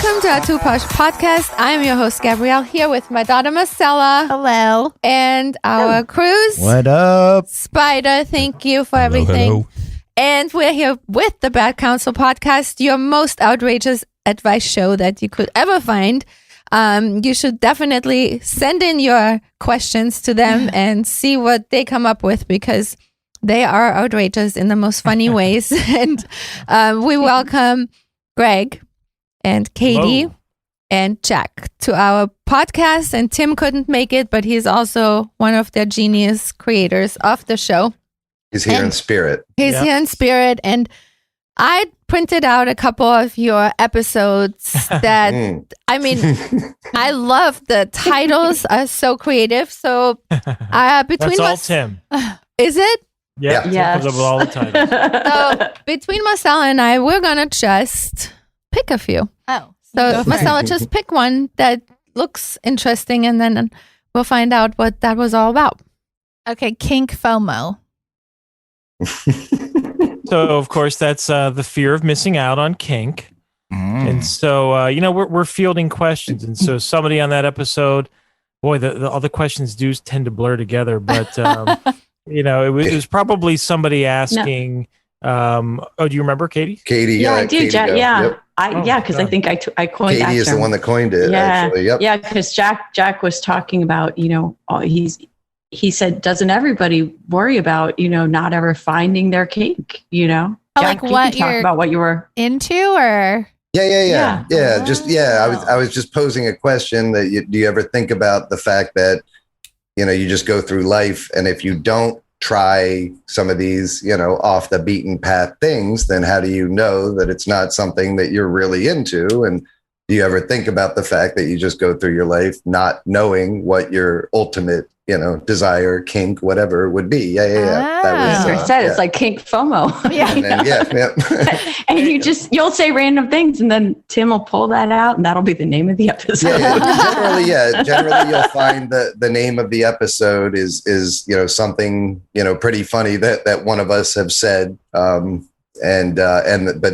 Welcome to our Posh Podcast. I'm your host, Gabrielle, here with my daughter, Marcella. Hello. And our cruise. What up? Spider, thank you for everything. Hello. And we're here with the Bad Counsel Podcast, your most outrageous advice show that you could ever find. You should definitely send in your questions to them and see what they come up with, because they are outrageous in the most funny ways. And we welcome Gregg and Katy Hello. and Jack to our podcast. And Tim couldn't make it, but he's also one of the genius creators of the show. He's here in spirit. He's here in spirit. And I printed out a couple of your episodes that, I mean, I love the titles are so creative. So between That's all Tim. Is it? Yeah, Tim comes up with all the titles. So between Marcella and I, we're going to just pick a few. Oh. So Marcella, just pick one that looks interesting, and then we'll find out what that was all about. Okay, Kink FOMO. So, of course, that's the fear of missing out on kink. And so, we're fielding questions. And so somebody on that episode, boy, all the questions do tend to blur together. But, it was probably somebody asking, do you remember Katy? Katy, Yeah, I do. Katy, Jack, yeah. Yep. Because I think I coined that Katy is the term. one that coined it, Yeah. actually. Yep. Yeah, because Jack was talking about, he said, doesn't everybody worry about, not ever finding their kink, Oh, Jack, like you what can talk you're about what you were. into, or? Yeah. I was just posing a question that do you ever think about the fact that, you just go through life, and if you don't try some of these, off the beaten path things, then how do you know that it's not something that you're really into? And do you ever think about the fact that you just go through your life not knowing what your ultimate, desire, kink, whatever would be? Yeah. Ah. I said it's like kink FOMO. Yeah. And then, And you'll say random things, and then Tim will pull that out, and that'll be the name of the episode. Generally you'll find the name of the episode is something pretty funny that one of us have said, but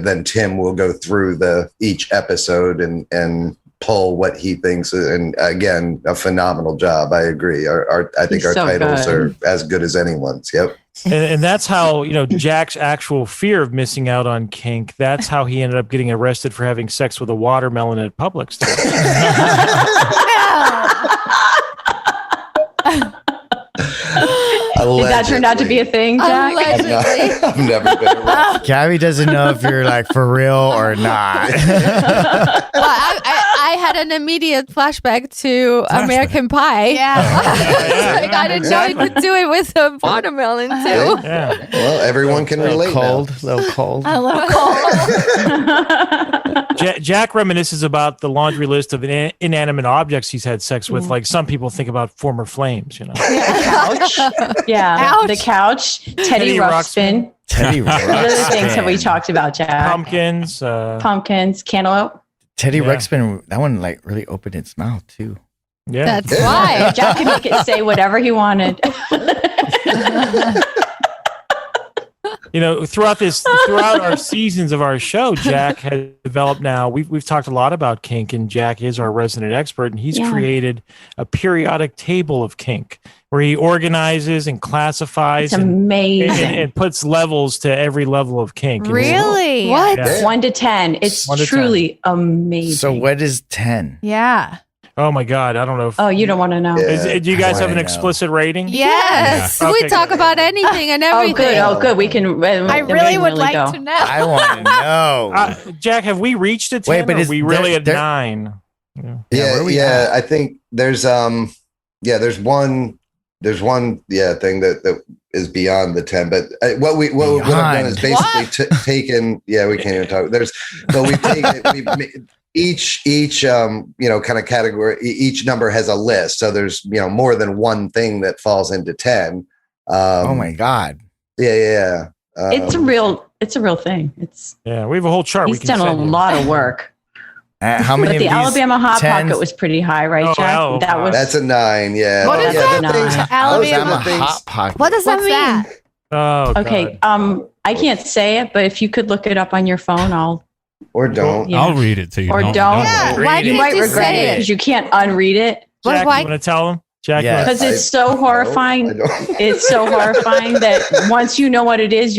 then Tim will go through each episode and pull what he thinks, and again, a phenomenal job. I agree. I think our titles are as good as anyone's. Yep. And that's how, Jack's actual fear of missing out on kink, that's how he ended up getting arrested for having sex with a watermelon at Publix. Did that turn out to be a thing, Jack? Allegedly. I've never been arrested. Gabby doesn't know if you're like for real or not. Well, I had an immediate flashback to American Pie. Yeah. I didn't know you could do it with a watermelon too. Yeah. Well, everyone can relate. Cold, a little cold. A little cold. Jack reminisces about the laundry list of inanimate objects he's had sex with. Like some people think about former flames, The couch. Yeah. Ouch. The couch. Teddy Ruxpin. Teddy What other things have we Ruxpin. talked about, Jack? Pumpkins, cantaloupe. Teddy Yeah. Ruxpin, that one like really opened its mouth too. Yeah. That's why. Jack could make it say whatever he wanted. Throughout our seasons of our show, Jack has developed now. We've talked a lot about kink, and Jack is our resident expert, and he's created a periodic table of kink where he organizes and classifies It's amazing. and puts levels to every level of kink. And Really? What? Yeah. 1 to 10. It's 1 to 10. truly amazing. So what is 10? Yeah. Oh my God, I don't know. Oh, you don't want to know. Yeah. Do you guys have an I know. explicit rating? Yes. Yeah. We Okay, talk good. about anything and Oh, everything. good. Oh, good. We can. I really would like to know. I want to know. Jack, have we reached a 10? Wait, but or is are we really at there- 9? where are we at? I think there's one thing that is beyond the 10, but what we've done is basically taken. Yeah, we can't even talk. We've taken each kind of category. Each number has a list, so there's more than one thing that falls into 10. Oh my God. Yeah. It's a real thing. We have a whole chart. He's done a lot of work. How many But the of these Alabama Hot 10s? Pocket was pretty high, right, Oh, Jack? wow. That was That's a 9. Yeah. What is yeah, that? things- Alabama those are the things- Hot Pocket. What does that What's mean? that? Oh, okay. God. I can't say it, but if you could look it up on your phone, I'll Or don't. Yeah. I'll read it to you. Or don't. Yeah, why You can't might you regret say it it? because you can't unread it. Jack, why- you want to tell him? Jack, Yeah. Because it's so horrifying. I don't. It's so horrifying that once you know what it is,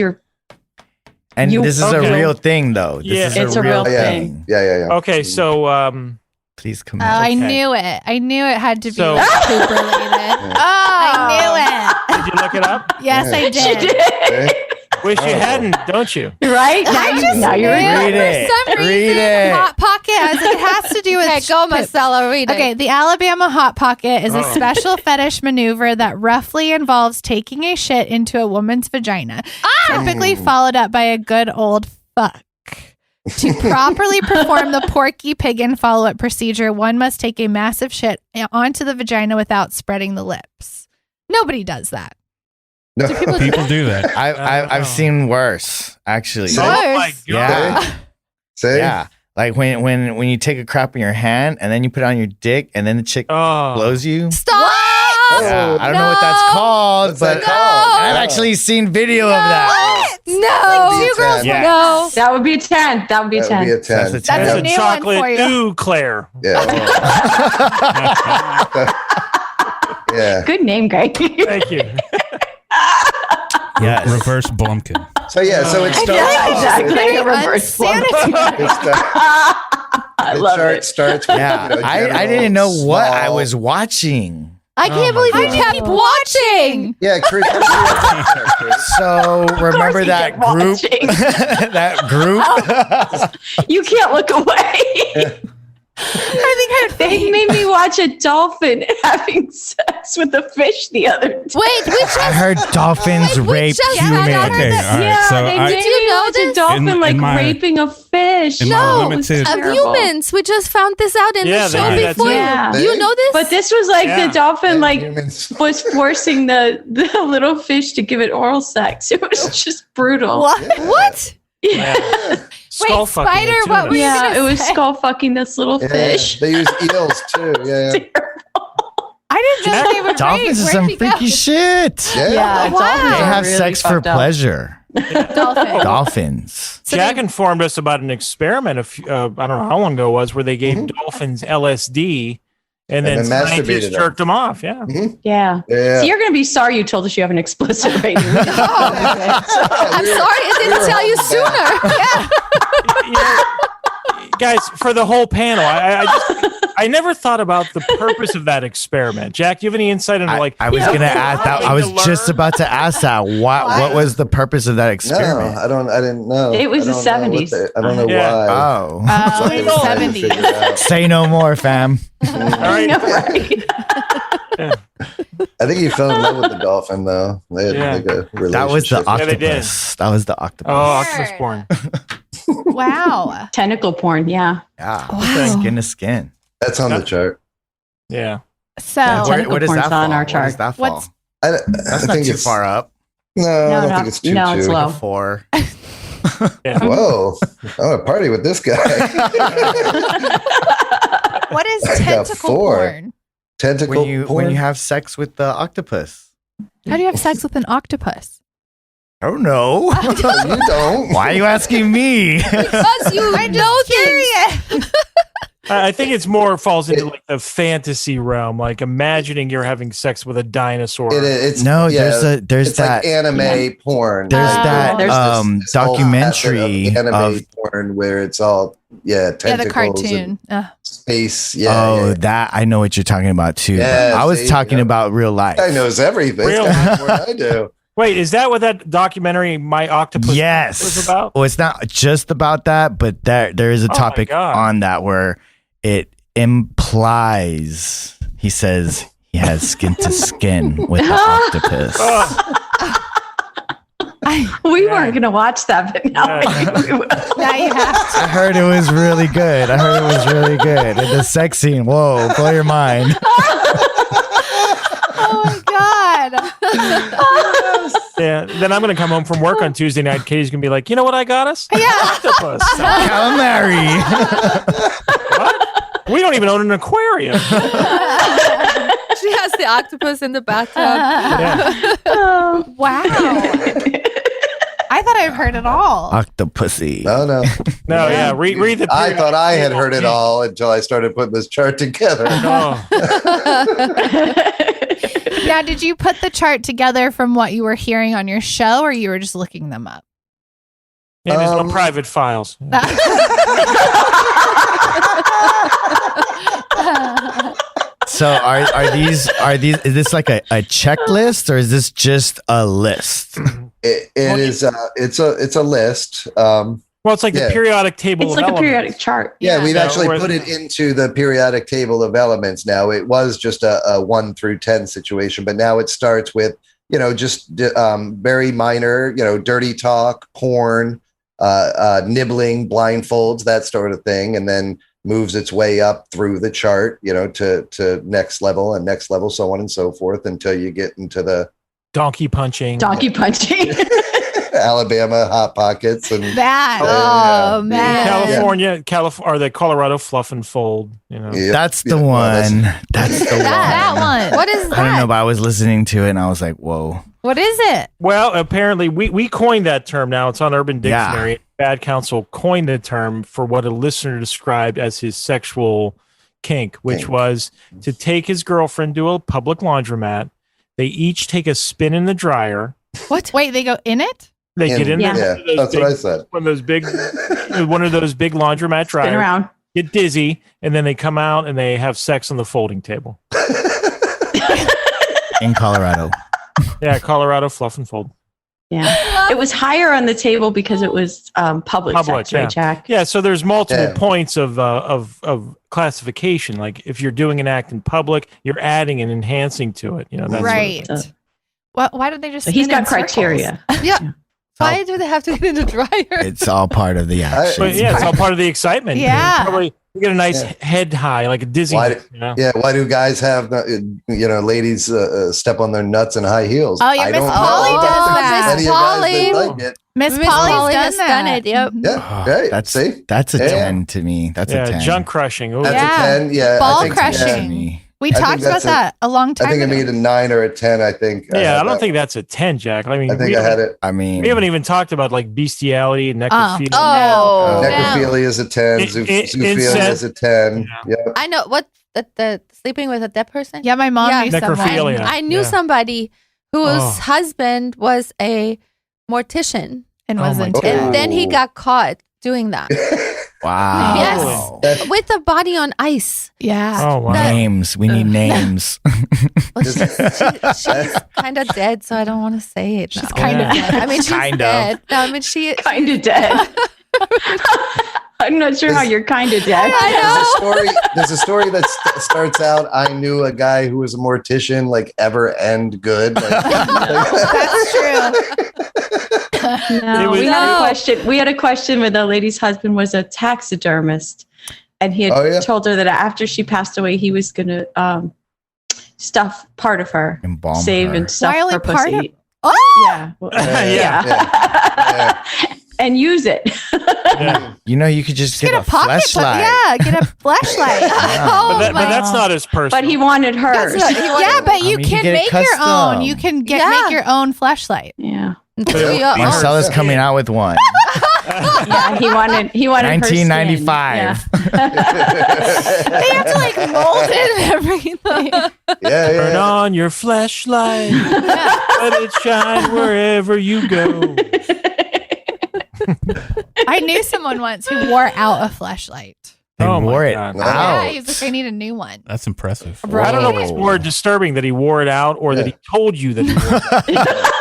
And You- this is Okay. a real thing, though. This Yeah. is It's a real Yeah. thing. Yeah. Okay, so Please come Oh, in. I Okay. knew it. I knew it had to be So- poop related. I did you look it up? knew it. Yes, I She did. did. Wish you hadn't, don't you? Right? Now you're Read it. For some Read reason, it. Hot Pocket it has to do with Okay, go, poop. Marcella, read it. Okay, the Alabama Hot Pocket is a special fetish maneuver that roughly involves taking a shit into a woman's vagina, typically followed up by a good old fuck. To properly perform the Porky Pigin follow-up procedure, one must take a massive shit onto the vagina without spreading the lips. Nobody does that. No. People do that. I've seen worse, actually. So- Oh my god. Yeah. See? Yeah. Like when you take a crap in your hand and then you put it on your dick and then the chick Oh. blows you. Stop! Yeah, I don't know what that's called, What's but that called? I've actually seen video of that. No. That'd be a 10. Yeah. No. That would be a 10. That would be a 10. That would be a 10. That's a That's 10. a That's a new one chocolate for you. eau Claire. Yeah. Good name, Greg. Thank you. Yes. Reverse Blumpkin. So it starts. Exactly. A reverse one. I love it. Starts with, Yeah. I didn't know what I was watching. I can't believe you kept watching. Yeah, Chris. So remember he that kept group? watching. That group? You can't look away. I think they made me watch a dolphin having sex with a fish the other day. Wait, we just I heard dolphins Wait, we rape just humans. found out Okay, that- all right. Yeah, so they I, made Did you me know watch this? a dolphin In my- raping a fish. in my No, limited, of terrible. humans. We just found this out in Yeah, the show they- that's before. it. Yeah. You know this? But this was like Yeah. the dolphin Humans. was forcing the little fish to give it oral sex. It was just brutal. What? Yeah. Skull fucking Spider, with what tuna. were you Yeah, gonna it was say? skull fucking this little Yeah, fish. they use eels too. Yeah. I didn't know they would Dolphins rape. are some Where'd he go? freaky shit. Yeah. Wow. They have sex for pleasure. Dolphin. Dolphins. Jack informed us about an experiment. I don't know how long ago it was, where they gave dolphins LSD and then then masturbated scientists them. jerked them off. Yeah. Yeah. Yeah. So you're going to be sorry you told us you have an explicit rating. I'm sorry, I didn't tell you sooner. Guys, for the whole panel, I never thought about the purpose of that experiment. Jack, do you have any insight into I was gonna ask that. I was just about to ask that. What was the purpose of that No, experiment? I didn't know. It was I the don't know what 70s. they- I don't know Yeah. why. Oh, Oh, They in were the trying to 70s. figure it out. say no more, fam. All right. No, right? I think he fell in love with the dolphin, though. They had Yeah. like a relationship. That was the Yeah, they did. octopus. That was the octopus. Oh, octopus porn. Wow. Tentacle porn, yeah. Yeah, Wow. skin to skin. That's on the chart. Yeah. So, Tentacle does porn's that on fall? our Where chart. does that fall? What's- That's I not think too it's far up. No, I don't No, think it's too. no, it's too. low. Like a 4. Yeah. Whoa! I want to party with this guy. what is I got tentacle 4. porn? Tentacle When porn. you have sex with the octopus. How do you have sex with an octopus? I don't know. you don't. Why are you asking me? Because you know things. I think it's more falls into like the fantasy realm, like imagining you're having sex with a dinosaur. It's No, yeah, there's it's that like anime porn. there's that there's this whole documentary pattern of anime of porn where it's all Yeah, the tentacles cartoon. and space. Yeah, that I know what you're talking about too. Yeah, I was see, talking yeah. about real life. I knows everything. Real That's what I do. Wait, is that what that documentary "My Octopus" was Yes. about? Well, it's not just about that, but there is a Oh my topic God. on that where it implies he says he has skin to skin with the octopus. We weren't going to watch that, but now I think we will. Now you have to. I heard it was really good. And the sex scene, whoa, blow your mind. Oh my God. Yeah. Then I'm going to come home from work on Tuesday night. Katie's going to be like, you know what I got us? Yeah. Octopus. Calamari. What? We don't even own an aquarium. She has the octopus in the bathtub. Yeah. Wow. I thought I've heard it all. Octopusy. No. No, yeah. Read the. I thought I had heard it Yeah. all until I started putting this chart together. Oh. Now, did you put the chart together from what you were hearing on your show, or you were just looking them up? In his own private files. So are these is this like a checklist or is this just a list? It is. It's a list. Well, it's like the periodic table It's of like a elements. periodic chart. Yeah, we've Yeah, actually where- put it into the periodic table of elements now. It was just a 1 through 10 situation, but now it starts with, just very minor, dirty talk, porn, nibbling, blindfolds, that sort of thing. And then moves its way up through the chart, to next level and next level, so on and so forth, until you get into the Donkey punching. Donkey punching. Alabama Hot Pockets and That. Oh, Oh, man. California, or the Colorado Fluff and Fold. Yep, That's the yep, well, one. That's the one. That one. What is that? I don't know, but I was listening to it and I was like, whoa. What is it? Well, apparently we coined that term now. It's on Urban Yeah. Dictionary. Bad Counsel coined the term for what a listener described as his sexual kink, which Kink. was to take his girlfriend to a public laundromat. They each take a spin in the dryer. What? Wait, they go in it? They get in Yeah. there. Yeah, that's what I said. One of those big laundromat Spin dryers. around. Get dizzy, and then they come out and they have sex on the folding table. In Colorado. Yeah, Colorado Fluff and Fold. Yeah. It was higher on the table because it was public sex, yeah. right, Jack? Yeah, so there's multiple Yeah. points of classification. Like if you're doing an act in public, you're adding and enhancing to it. That's Right. sort of- Why did they just So he's spin in got criteria. Yeah. Why do they have to get in the dryer? It's all part of the action. But yeah, it's all part of the excitement. Yeah. You get a nice head high, like a dizziness. Yeah, why do guys have ladies step on their nuts in high heels? Oh, yeah, Miss Polly know. does Any that. of you guys Polly. that like it. Miss Miss Polly's Polly done has that. done it, yep. Yeah, Oh, right. That's See? a Yeah. 10 to me. That's a 10. Junk crushing. Ooh. That's Yeah. a 10. Yeah, Ball I think, crushing. To Yeah, me. We I think talked about that's that a long I time think I ago. made a 9 or a 10. I think. Yeah, I don't that. think that's a 10, Jack. I mean, I think I had it. I mean, we haven't even talked about like bestiality and necrophilia. Oh, No. Necrophilia is a 10. Zoophilia Incest. is a 10. Yep. I know what the sleeping with a dead person. Yeah, my mom Yeah. knew someone. Necrophilia. I knew Yeah. somebody whose Oh. husband was a mortician, And Oh was my into God. it. and then he got caught doing that wow. Yes. That- with the body on ice. Yeah. Oh, wow. Names. We need names. Well, she's kind of dead, so I don't want to say it. She's now. kind of Yeah. dead. I mean, she's Kind of. dead. No, I mean, she. Kind of dead. I'm not sure how you're kind of dead. There's a story that starts out. I knew a guy who was a mortician, like ever end good. Like, That's true. No, was- we had No. a question. We had a question where the lady's husband was a taxidermist, and he had Oh, yeah? told her that after she passed away, he was going to stuff part of her, Embalm save her. and stuff Why only her part pussy. of- Oh! Yeah, well, Yeah. and use it. Yeah. You know, you could just Get get a a pocket. flashlight. Yeah, get a flashlight. Oh, But my that's not as personal. But he wanted hers. That's what he wanted. Yeah, but I you mean, you can get it make your custom. own. You can Yeah. make your own flashlight. Yeah, Yeah. Marcella's coming out with one. yeah. He wanted. Her skin. 1995. They have to like mold it and everything. Turn yeah. on your flashlight. Let it shine wherever you go. I knew someone once who wore out a flashlight. They Oh my wore it God. out. Yeah, he was like, I need a new one. That's impressive. I don't know what's more disturbing, that he wore it out or that he told you that he wore it out.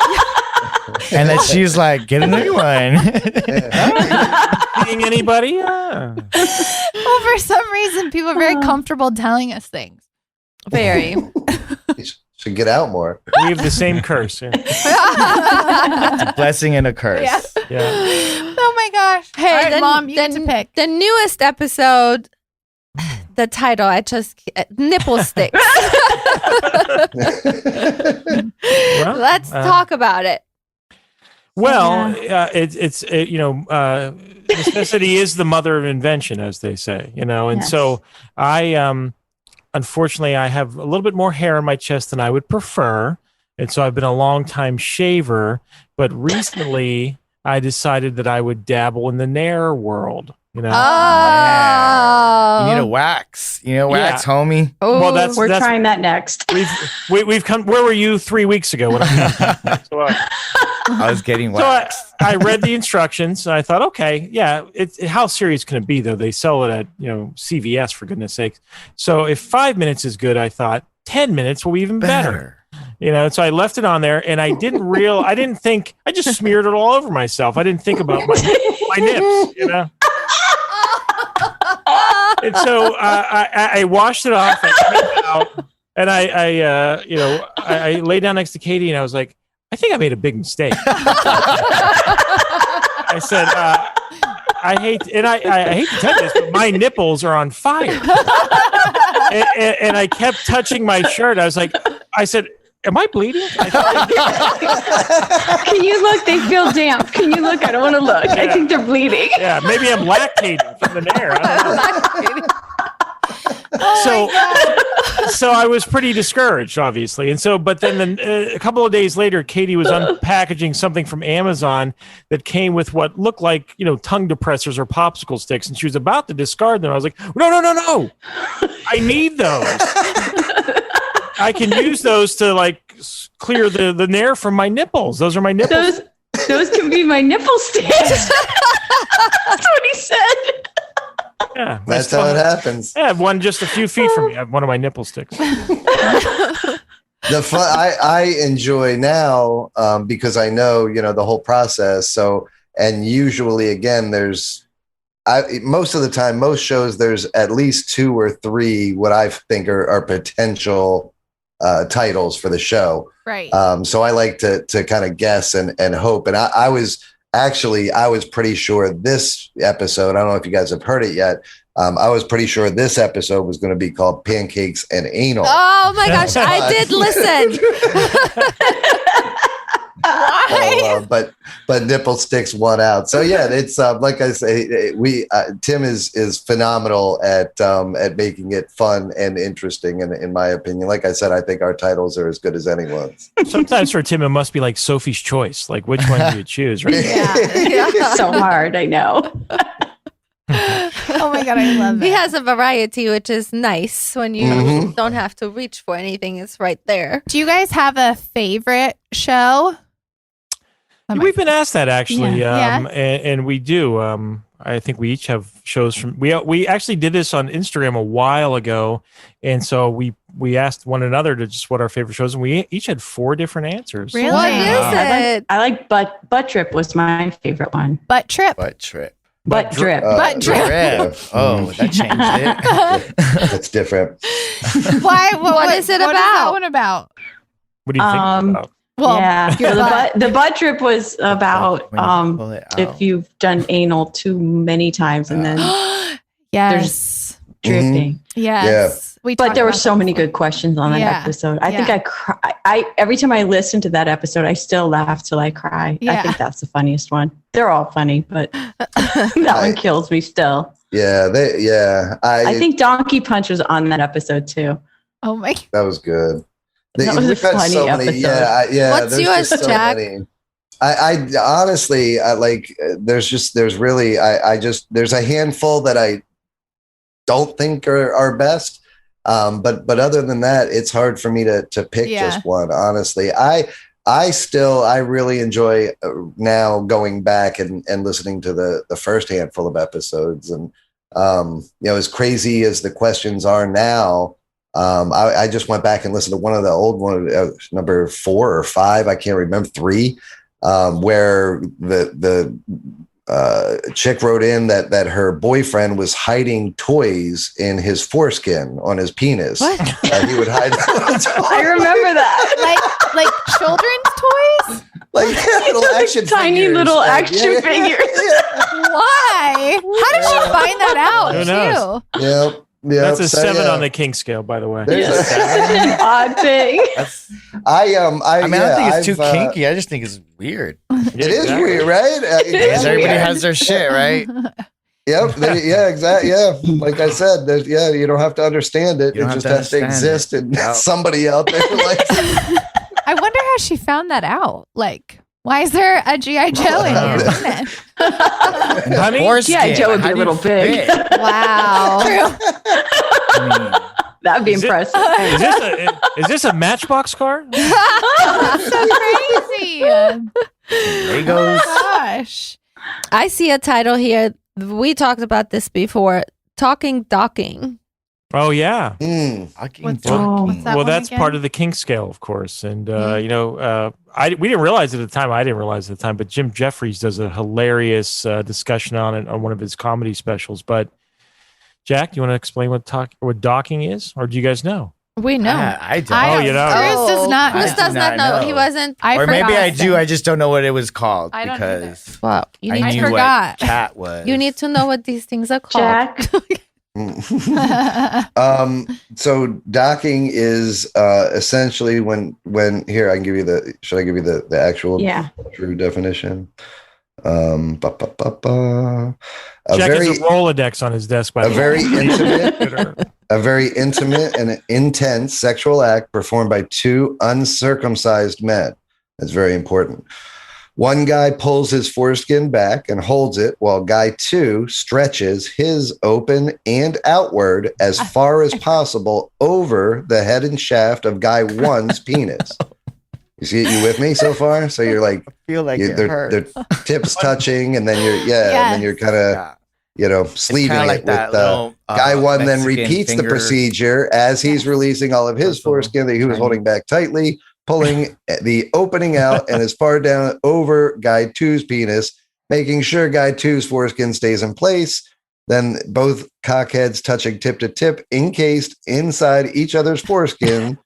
And then she's like, get a new one. Seeing anybody? Yeah. Well, for some reason, people are very comfortable telling us things. Very. You should get out more. We have the same curse. Yeah. It's a blessing and a curse. Yeah. Yeah. Oh my gosh. Hey, All right, the, Mom, you the, get to pick. the newest episode. The title, nipple sticks. Well, Let's talk about it. Well, necessity is the mother of invention, as they say, and Yes. so I, unfortunately, I have a little bit more hair on my chest than I would prefer. And so I've been a long time shaver, but recently I decided that I would dabble in the NAIR world. You know, Oh. You need a wax. Homie. Oh, well, We're trying that next. we've come. Where were you 3 weeks ago? When I was getting so waxed. I read the instructions. And I thought, okay, yeah. How serious can it be though? They sell it at CVS for goodness sakes. So if 5 minutes is good, I thought 10 minutes will be even better. So I left it on there, and I didn't think. I just smeared it all over myself. I didn't think about my nips. And so I washed it off, I came out, and I lay down next to Katie, and I was like, I think I made a big mistake. I said, I hate to tell you this, but my nipples are on fire. and I kept touching my shirt. I said, am I bleeding? Can you look? They feel damp. Can you look? I don't want to look. Yeah. I think they're bleeding. Yeah, maybe I'm lactating from the NAIR. I don't know. So I was pretty discouraged, obviously. And so, but then a couple of days later, Katie was unpackaging something from Amazon that came with what looked like, tongue depressors or popsicle sticks. And she was about to discard them. I was like, no. I need those. I can use those to clear the NAIR from my nipples. Those are my nipples. Those can be my nipple sticks. That's what he said. Yeah, That's how it happens. I have one just a few feet from me. I have one of my nipple sticks. The fun I enjoy now because I know the whole process. So, and usually again, most of the time, most shows, there's at least 2 or 3 what I think are potential titles for the show. Right. So I like to kind of guess and hope. And I was pretty sure this episode, I don't know if you guys have heard it yet. I was pretty sure this episode was going to be called Pancakes and Anal. Oh my gosh, I did listen. Why? But nipple sticks won out. So yeah, it's like I say, Tim is phenomenal at making it fun and interesting. And in my opinion, like I said, I think our titles are as good as anyone's. Sometimes for Tim, it must be like Sophie's Choice. Like, which one do you choose? Right? It's so hard. I know. Oh my God, I love it. He has a variety, which is nice when you don't have to reach for anything. It's right there. Do you guys have a favorite show? We've been asked that actually, Yeah. and we do. I think we each have shows from. We actually did this on Instagram a while ago, and so we asked one another to just what our favorite shows, and we each had 4 different answers. Really? What is it? I like Butt Drip was my favorite one. Butt Trip. Butt trip. Butt Drip. Butt Drip. Oh, that changed it. That's different. Why? What is it What is that about? one about? What do you think about? Well, yeah, your butt. the butt trip was about When you pull it out. if you've done anal too many times and then Yes. dripping. Yes. We But talked there were about so that many before. good questions on that Yeah. episode. I think I every time I listen to that episode, I still laugh till I cry. Yeah. I think that's the funniest one. They're all funny, but that one kills me still. Yeah, I think Donkey Punch was on that episode too. Oh my. that was good. That was a We've had funny so many. episode. Yeah. What's there's yours, just so Jack? many. I honestly, there's a handful that I don't think are best. But other than that, it's hard for me to pick just one. Honestly, I really enjoy now going back and listening to the first handful of episodes, and as crazy as the questions are now. I just went back and listened to one of the old one, number 4 or 5. I can't remember 3, where the chick wrote in that her boyfriend was hiding toys in his foreskin on his penis. What? He would hide. I remember that. Like children's toys? Like little action Tiny figures. little Like, action figures. Why? How did she find that out? Who knows? Too? Yep. That's a 7 on the Kink scale, by the way. There's It's such an odd thing. I don't think it's too kinky. I just think it's weird. It is weird, right? Because everybody has their shit, right? Yep. Yeah, exactly. Yeah. Like I said, you don't have to understand it. You don't It have just to has to understand exist, it. and Yep. somebody out there like I wonder how she found that out. Like, Why is there a G.I. Joe in here? Isn't it? Honey? G.I. Joe would be a little big. Wow. That'd be Is it- impressive. Is this a Matchbox car? That's so crazy. Legos. Gosh. I see a title here. We talked about this before. Talking docking. Oh yeah. What's Well, that Well, one that's again? part of the kink scale, of course. And we didn't realize it at the time. I didn't realize at the time, but Jim Jeffries does a hilarious discussion on it on one of his comedy specials. But Jack, do you want to explain what docking is, or do you guys know? We know. I don't. I don't. you know. Chris does not. Chris I does do not not know. know. He wasn't. Or maybe I forgot. do. I just don't know what it was called I don't because Well, you I need, knew forgot. what cat was. you need to know what these things are called. Jack. So docking is essentially when here I can give you should I give you the actual Yeah. true definition? A Jack very has a Rolodex on his desk. By a the very way. intimate a very intimate and intense sexual act performed by two uncircumcised men. That's very important. One guy pulls his foreskin back and holds it while guy two stretches his open and outward as far as possible over the head and shaft of guy one's penis. You see it? You with me so far? So you're like, I feel like it they're hurts. tips touching, and then and then you're kind of, Yeah. sleeving like it that with little, guy one. Then Mexican repeats the finger. procedure as he's releasing all of his That's a little foreskin that he was tiny. holding back tightly, pulling the opening out and as far down over guy two's penis, making sure guy two's foreskin stays in place. Then both cockheads touching tip to tip, encased inside each other's foreskin.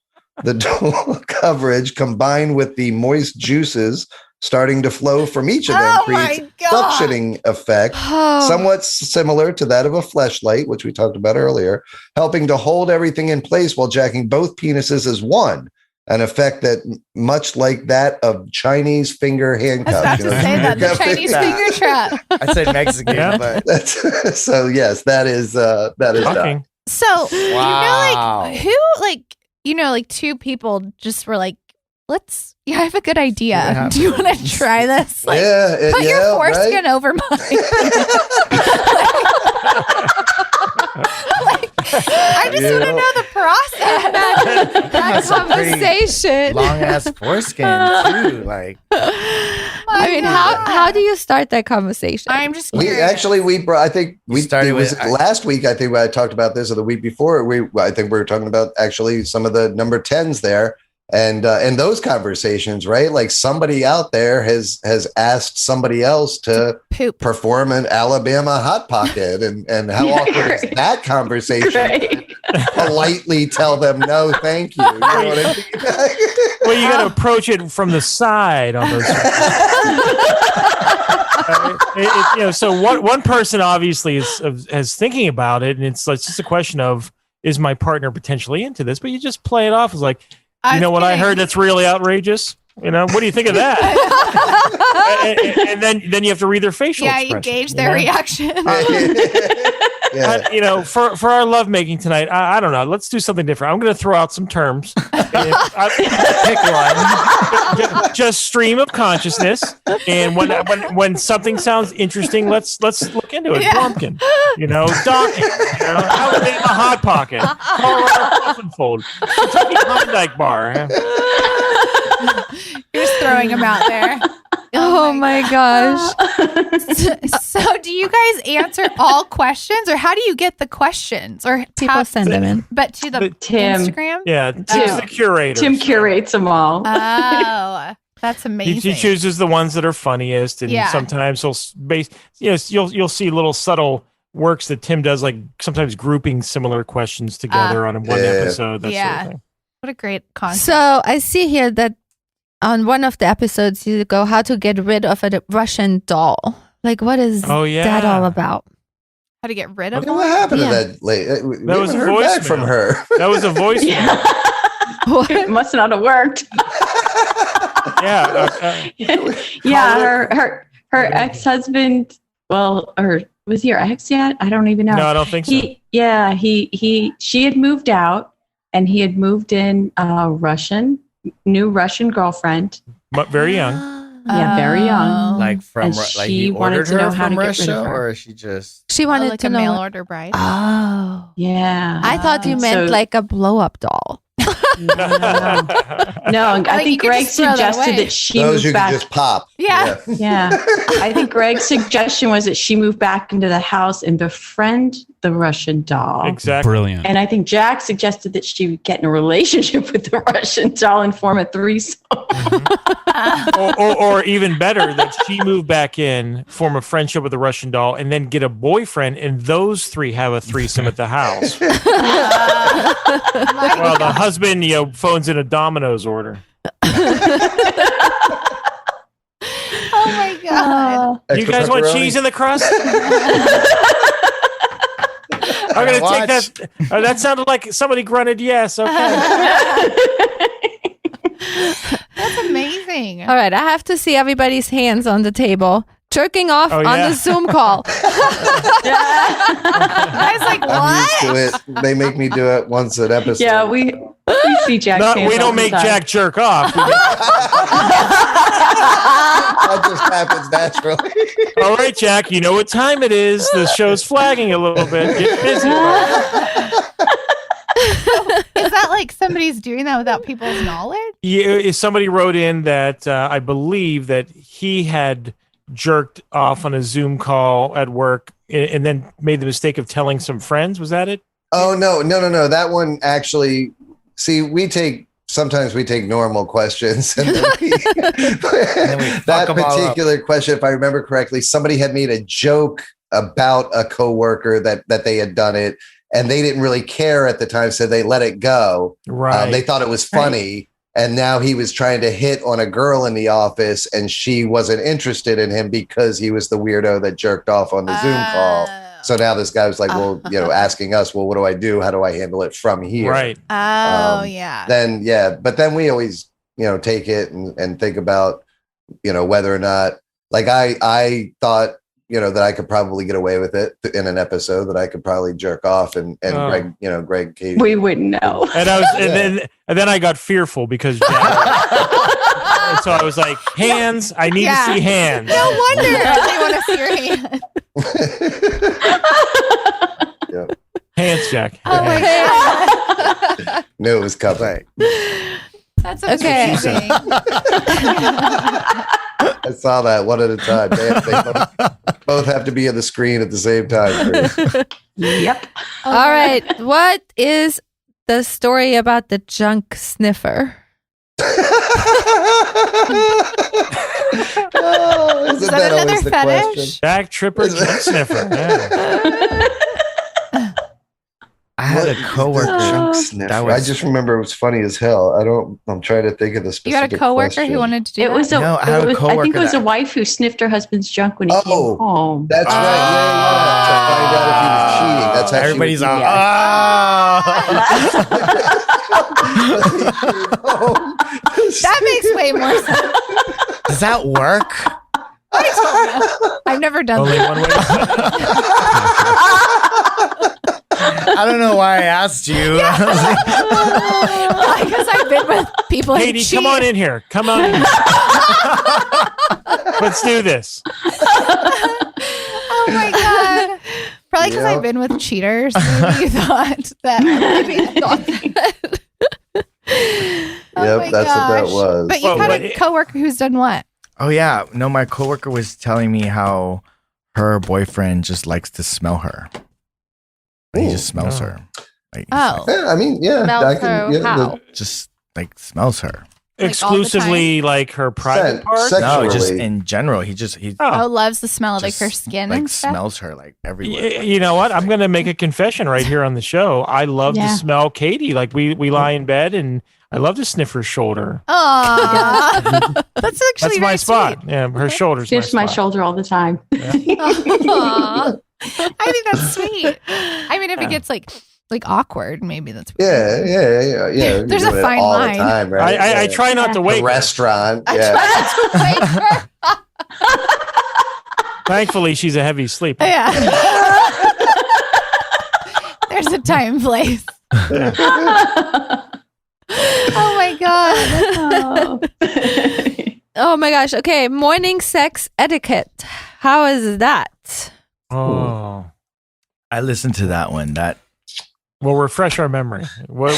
The dual coverage combined with the moist juices starting to flow from each of them Oh creates my God. suctioning effect, somewhat similar to that of a fleshlight, which we talked about earlier, helping to hold everything in place while jacking both penises as one. An effect that much like that of Chinese finger I was handcuffs. about to say that the Chinese Yeah. finger trap. I said Mexican, Yeah. but That's, so yes, that is Docking. docking. So Wow. like two people just were like, I have a good idea. Yeah. Do you want to try this? Like, Yeah, put your yeah, foreskin right? over mine. I just want to know the process. That That's a pretty conversation. long ass foreskin too. Like I mean, how do you start that conversation? I'm just We curious. actually I think we started it was with- last week. I think I talked about this, or the week before. I think we were talking about actually some of the number 10s there, and those conversations, right? Like somebody out there has asked somebody else to poop. perform an Alabama hot pocket, and how awkward is that conversation? Right. Politely tell them no, thank you. You know what I mean? Well, you got to approach it from the side on those. So one person obviously is thinking about it, and it's just a question of, is my partner potentially into this? But you just play it off as like, you know what I heard that's really outrageous? You know, what do you think of that? and then you have to read their facial Yeah, you expression, gauge their know? reaction. Yeah. For our lovemaking tonight, I don't know. Let's do something different. I'm going to throw out some terms. Pick one. Just stream of consciousness. And when something sounds interesting, let's look into it. Yeah. Pumpkin, docking, Alabama hot pocket, Colorado Fluff and Fold, Kentucky Klondike bar. You're just throwing them out there. oh my gosh. So do you guys answer all questions, or how do you get the questions? Or People send them in. But to the Tim. Instagram? Yeah, Tim's the curator. Tim curates them all. Oh, that's amazing. He chooses the ones that are funniest, and Yeah. sometimes you'll see little subtle works that Tim does, like sometimes grouping similar questions together on one Yeah. episode. That sort Yeah. of thing. What a great concept. So I see here that on one of the episodes you go how to get rid of a Russian doll. Like, what is Oh yeah, that all about? How to get rid of What happened Yeah. to that lady? We That was haven't a heard back voicemail. from her. That was a voice. Yeah. What? It must not have worked. Yeah. Yeah, her ex-husband. Well, or was he her ex yet? I don't even know. No, I don't think so. She had moved out, and he had moved in a new Russian girlfriend. But very young. Yeah, very young. Like from And like she he wanted ordered to know her how to from get rid of Russia, her. or she just She wanted like to a know. mail order bride. Oh. Yeah. I thought you And meant so- like a blow up doll. No, I Like, you think could Greg just throw that suggested away. that she Those moved you back. can just pop. Yeah. Yeah. I think Greg's suggestion was that she move back into the house and befriend the Russian doll. Exactly. Brilliant. And I think Jack suggested that she get in a relationship with the Russian doll and form a threesome. or even better, that she move back in, form a friendship with the Russian doll, and then get a boyfriend, and those three have a threesome at the house. Well, the husband, phones in a Domino's order. Oh my God. You Extra guys want pepperoni? cheese in the crust? I'm gonna take that. That sounded like somebody grunted yes. Okay. That's amazing. All right, I have to see everybody's hands on the table. Jerking off Oh, on yeah. the Zoom call. I was like, I'm what? used to it. They make me do it once an episode. Yeah, we see Jack's No, hands we all don't the make time. Jack jerk off. That just happens naturally. All right, Jack. You know what time it is. The show's flagging a little bit. Get busy. Is that like somebody's doing that without people's knowledge? Yeah, somebody wrote in that I believe that he had jerked off on a Zoom call at work and then made the mistake of telling some friends. Was that it? Oh, no. That one actually, see, sometimes we take normal questions. And then that fuck 'em all up. particular question, if I remember correctly, somebody had made a joke about a coworker that they had done it, and they didn't really care at the time, so they let it go. Right. They thought it was funny. And now he was trying to hit on a girl in the office, and she wasn't interested in him because he was the weirdo that jerked off on the Zoom call. So now this guy was like, well, asking us, well, what do I do? How do I handle it from here? Right. Oh, yeah. But then we always, take it and think about, whether or not, like I thought, that I could probably get away with it in an episode, that I could probably jerk off and Gregg, Gregg, Katy. We wouldn't know. And I was, and then I got fearful because Jack. And so I was like, hands. I need to see hands. No wonder they want to see your hand. Hands, Jack. Oh my God. Knew it was coming. That's Okay. amazing. I saw that one at a time. They both have to be on the screen at the same time. Yep. All right. What is the story about the junk sniffer? Oh, Is that another fetish? Jack Tripper Junk Sniffer. Yeah. I had a coworker. That was, I just remember it was funny as hell. I'm trying to think of the You specific got a coworker question. who wanted to do It that? was a. No, I had a I coworker think it was a that- wife who sniffed her husband's junk when he came home. That's right. Yeah. To find out if he was cheating. That's how Everybody's she all, would That makes way more sense. Does that work? I've never done Only that. one way. I don't know why I asked you. Because I've been with people who Katie, cheat. come on in here. Come on in here. Let's do this. Oh my God. Probably because I've been with cheaters. Maybe you thought that. Oh Yep, my that's what that gosh. was. But you Well, had but a coworker who's done what? Oh yeah, no. My coworker was telling me how her boyfriend just likes to smell her. He just smells her. Like, Oh. Yeah, I mean, yeah. Smells I her can, yeah, how? just like smells her. Exclusively like her private Scent, part. sex- No, just Sexually. in general. He Oh, loves the smell of like her just, skin like and stuff. smells her like everywhere. You know what? I'm going to make a confession right here on the show. I love to Yeah. smell Katie. Like we lie in bed and I love to sniff her shoulder. Aww. That's actually That's my very spot. sweet. Yeah, her shoulder's Sniffs my spot. shoulder all the time. Aw. I think that's sweet. I mean, if it gets like awkward, maybe that's weird. Yeah. There's You're a doing it fine all line. the time, right? I try not to The wake her. restaurant. I Yeah. try not to wake her. Thankfully, she's a heavy sleeper. Yeah. There's a time and place. Oh my God. Oh my gosh. Okay. Morning sex etiquette. How is that? Oh. I listened to that one. That Well, refresh our memory. What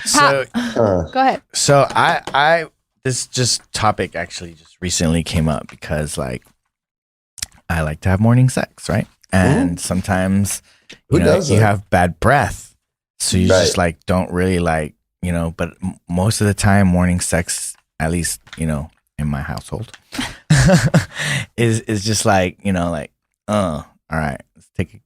so Go ahead. so I this just topic actually just recently came up because like I like to have morning sex, right? And sometimes Who you know, doesn't? you have bad breath, so you just Right. like don't really like, you know. But most of the time, morning sex, at least you know, in my household, is just like, you know, like all right, let's take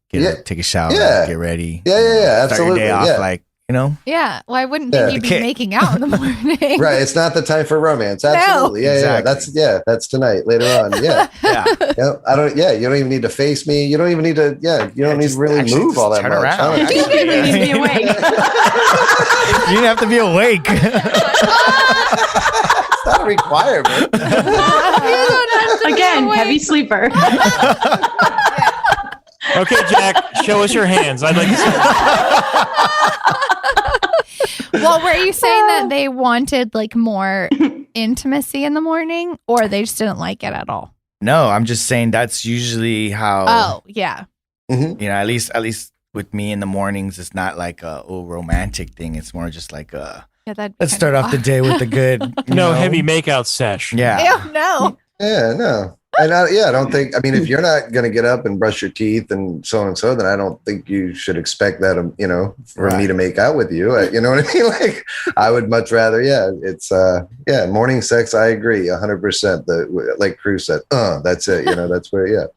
a shower, Yeah. get ready, Yeah, you know, yeah, start your absolutely, day off yeah. like, you know. Yeah. Well, I wouldn't think Yeah. you'd be Okay. making out in the morning. Right. It's not the time for romance. Absolutely. Yeah, Exactly. yeah. That's tonight, later on. Yeah. Yeah. Yeah. You don't even need to face me. You don't even need to, you don't need to really actually move just all that turn much. around. I don't- You don't even need to be awake. You didn't have to be awake. It's not a requirement. Again, heavy sleeper. Okay, Jack, show us your hands. I'd like to see. Well, were you saying that they wanted like more intimacy in the morning, or they just didn't like it at all? No, I'm just saying that's usually how. Oh, yeah. Mhm. You know, at least with me in the mornings, it's not like a romantic thing. It's more just like Yeah, that'd be let's kind start of off the day with a good, you No know? heavy makeout sesh. Yeah. Ew, no. Yeah, no. And I don't think, I mean, if you're not going to get up and brush your teeth and so on and so, then I don't think you should expect that, you know, for me Right. to make out with you. You know what I mean? Like, I would much rather, it's, morning sex. I agree 100%. Like Cruz said, that's it. You know, that's where, Well,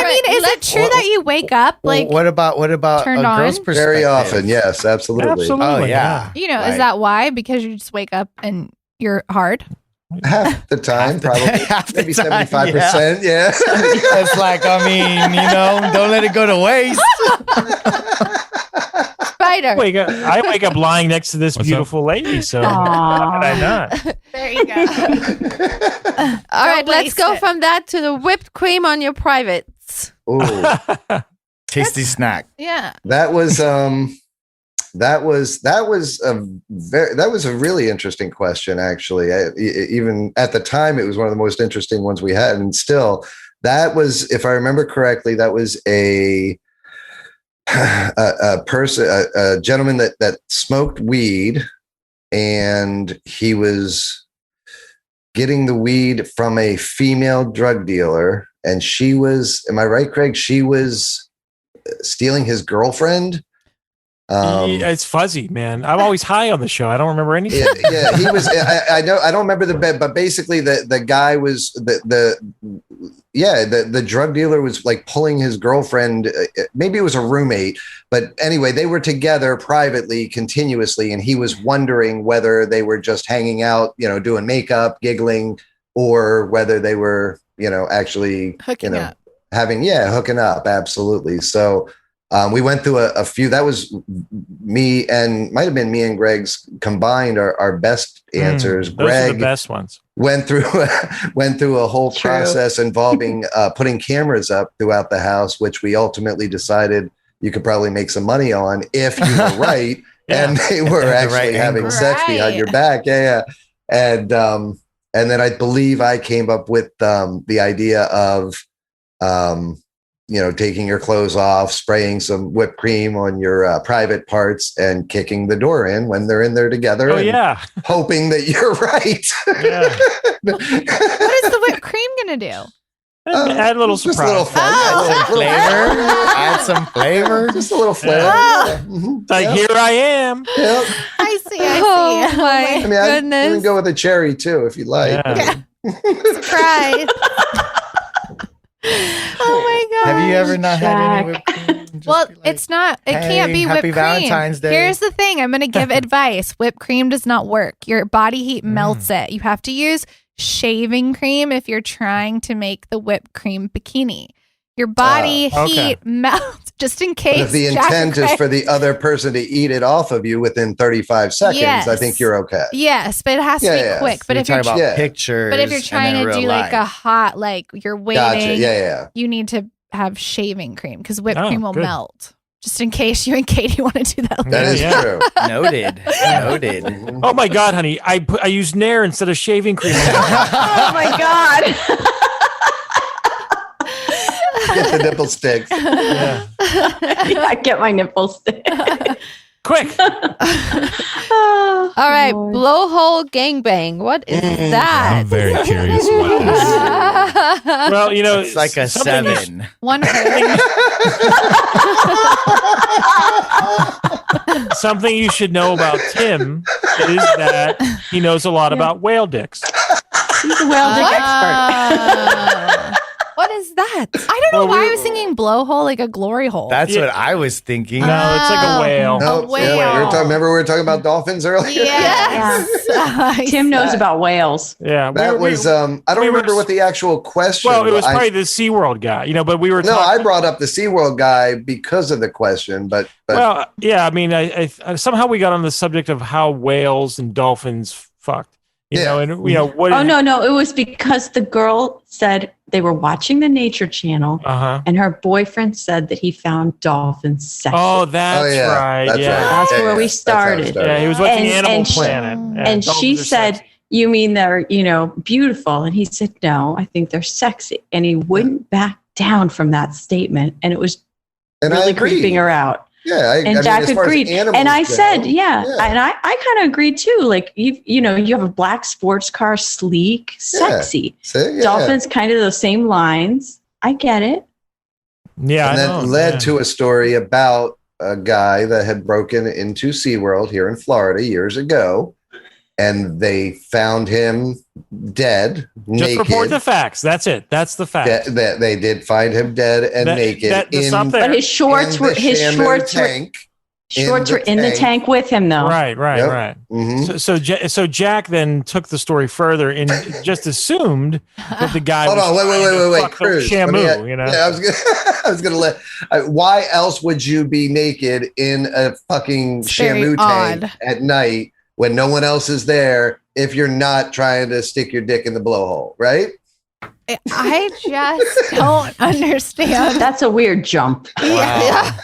I mean, is it true that you wake up like, what about turned a girl's on? perspective? very often. Yes, absolutely. Absolutely. Oh yeah. you know, Right. is that why? Because you just wake up and you're hard? Half the time, Half the- probably. half the Maybe time, 75%. Yeah. It's like, I mean, you know, don't let it go to waste. Spider. I wake up lying next to this What's beautiful lady. So Aw. how could I not? There you go. All right, let's waste go it. from that to the whipped cream on your privates. Ooh, Tasty snack. Yeah. that was a really interesting question. Actually, even at the time, it was one of the most interesting ones we had, and still, that was, if I remember correctly, that was a gentleman that smoked weed, and he was getting the weed from a female drug dealer, and she was, am I right, Craig? She was stealing his girlfriend. It's fuzzy, man. I'm always high on the show. I don't remember anything. Yeah, he was. I know. I don't remember the bed, but basically, the guy was the drug dealer was like pulling his girlfriend. Maybe it was a roommate, but anyway, they were together privately, continuously, and he was wondering whether they were just hanging out, you know, doing makeup, giggling, or whether they were, you know, actually Hooking up. hooking up. Absolutely. So. We went through a few. That was me and might have been me and Gregg's combined our best answers. Those are Greg the best ones. went through a whole True. process involving putting cameras up throughout the house, which we ultimately decided you could probably make some money on if you were right and they were the actually right having angle. sex behind your back. Yeah. And then I believe I came up with the idea of you know, taking your clothes off, spraying some whipped cream on your private parts, and kicking the door in when they're in there together. Oh and yeah. hoping that you're right. Yeah. What is the whipped cream going to do? Add a little Just surprise. a little fun. Oh. Flavor. Add some flavor. Just a little flavor. Oh. Yeah. Mhm. It's like, Yep. here I am. Yep. I see. Oh my I mean, I goodness. can go with a cherry too if you like. Yeah. Surprise. Oh my god. Have you ever not had Jack. any whipped cream? Just Well, be like, it's not. It "Hey, can't be whipped happy cream. Valentine's Day." Here's the thing. I'm going to give advice. Whipped cream does not work. Your body heat melts it. You have to use shaving cream if you're trying to make the whipped cream bikini. Your body okay. heat melts just in But case. if the Jack intent and is Craig- for the other person to eat it off of you within 35 seconds, Yes. I think you're okay. Yes, but it has to Yeah, be yeah. quick. But You're if you're talking about Yeah. pictures, but if you're and trying then to real do like a life. hot, like you're waiting, Gotcha. Yeah. you need to have shaving cream because whipped Oh, cream will good. melt. Just in case you and Katie want to do that later. That is Yeah. true. Noted. Noted. Mhm. Oh my God, honey! I used Nair instead of shaving cream. Oh my God. Get the nipple sticks. Yeah. I get my nipples. Quick. Oh, All right, Lord. blowhole gangbang. What is that? I'm very curious about this. Well, you know, It's like a something you sh- 7. One Something you should know about Tim is that he knows a lot about whale dicks. He's a whale dick expert. What is that? I don't know Well, why we- I was thinking blowhole like a glory hole. That's Yeah. what I was thinking. No, it's like a whale. No, whale. remember we were talking about dolphins earlier? Yes. Tim knows about whales. Yeah. That was I don't we were- remember what the actual question Well, it was I- probably the SeaWorld guy, you know, but we were No, talking. I brought up the SeaWorld guy because of the question, but Well, yeah, I mean, I somehow we got on the subject of how whales and dolphins fucked, you Yeah. know, and you know what? Oh, no. It was because the girl said they were watching the Nature Channel Uh huh. and her boyfriend said that he found dolphins sexy. Oh, that's yeah, right. that's yeah. right. That's Yeah, where yeah, we that's how it started. started. Yeah, he was watching And- Animal and she- Planet. Yeah, and she dolphins are said, sexy. you mean they're, beautiful? And he said, no, I think they're sexy. And he wouldn't back down from that statement. And it was and I really agree. creeping her out. Yeah, I And mean, Jack as far as agreed. animals And I go, said, and I kind of agreed too. Like, you have a black sports car, sleek, sexy. See? Yeah. Dolphins, kind of those same lines. I get it. Yeah, And I that know, led yeah. to a story about a guy that had broken into SeaWorld here in Florida years ago. And they found him dead, Just naked. report the facts. That's it. That's the fact. That they did find him dead and naked that's not there. But his shorts in were the his Shamu shorts were tank. shorts in were the in the tank. tank with him though. Right. Yep. Right. Mhm. So Jack then took the story further and just assumed that the guy. Hold was on, trying to wait, fuck the Cruz. Let Shamu, me- you know. Yeah, I was gonna let. Why else would you be naked in a fucking It's very Shamu tank odd. at night when no one else is there? If you're not trying to stick your dick in the blowhole, right? I just don't understand. That's a weird jump. Yeah.